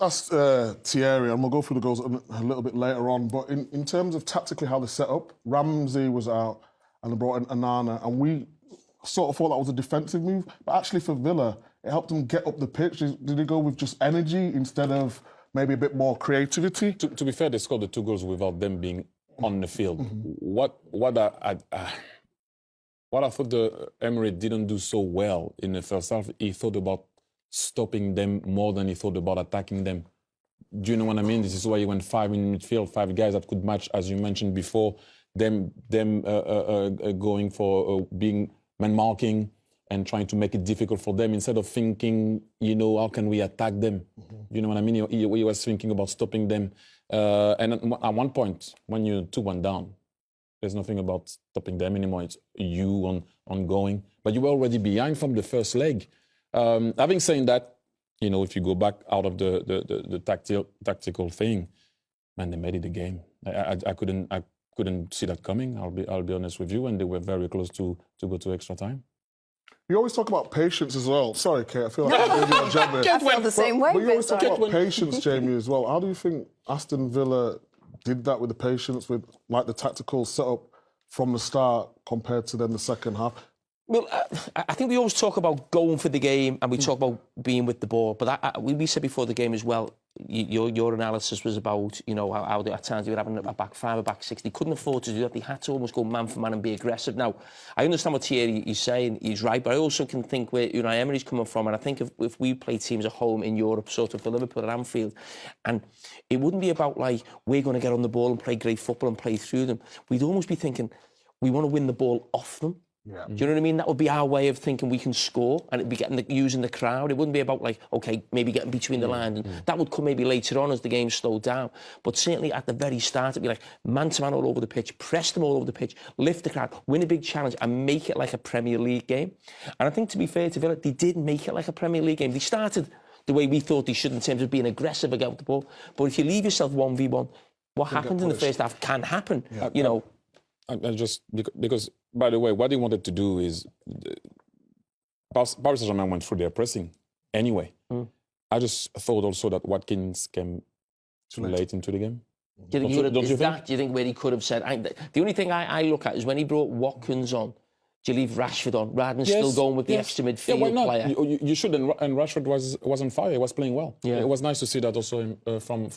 ask Thierry, and we'll go through the goals a little bit later on, but in terms of tactically how they set up, Ramsey was out and they brought in Onana, and we sort of thought that was a defensive move, but actually for Villa, it helped them get up the pitch. Did they go with just energy instead of maybe a bit more creativity? To be fair, they scored the 2 goals without them being on the field. What I thought the Emery didn't do so well in the first half, he thought about stopping them more than he thought about attacking them. Do you know what I mean? This is why he went 5 in midfield, 5 guys that could match, as you mentioned before, them going for being man-marking and trying to make it difficult for them instead of thinking, how can we attack them? You know what I mean? He was thinking about stopping them. And at one point, when you're 2-1 down, there's nothing about stopping them anymore. It's you ongoing. But you were already behind from the first leg. Having said that, if you go back out of the tactical thing, man, they made it a game. I couldn't see that coming. I'll be honest with you, and they were very close to go to extra time. You always talk about patience as well. Sorry, Kate, I feel like I'm doing a job here. I feel the same way. But you always talk about patience, Jamie, as well. How do you think Aston Villa did that with the patience, with like the tactical setup from the start compared to then the second half? Well, I think we always talk about going for the game and we talk about being with the ball. But we said before the game as well, your analysis was about, how at times they were having a back 5, a back 6. They couldn't afford to do that. They had to almost go man for man and be aggressive. Now, I understand what Thierry is saying. He's right. But I also can think where Unai Emery's coming from. And I think if we play teams at home in Europe, sort of for Liverpool at Anfield, and it wouldn't be about like, we're going to get on the ball and play great football and play through them. We'd almost be thinking, we want to win the ball off them. Yeah. Do you know what I mean? That would be our way of thinking we can score, and it'd be using the crowd. It wouldn't be about like, okay, maybe getting between the lines. And that would come maybe later on as the game slowed down. But certainly at the very start, it'd be like man-to-man all over the pitch, press them all over the pitch, lift the crowd, win a big challenge and make it like a Premier League game. And I think, to be fair to Villa, they did make it like a Premier League game. They started the way we thought they should in terms of being aggressive about the ball. But if you leave yourself 1v1, what happened in the first half can happen, I just because, by the way, what they wanted to do is Paris Saint-Germain went through their pressing anyway. I just thought also that Watkins came too late into the game. Do you think where he could have said... the only thing I look at is when he brought Watkins on, do you leave Rashford on rather than still going with the extra midfield player? You should, and Rashford was on fire. He was playing well. Yeah. It was nice to see that also from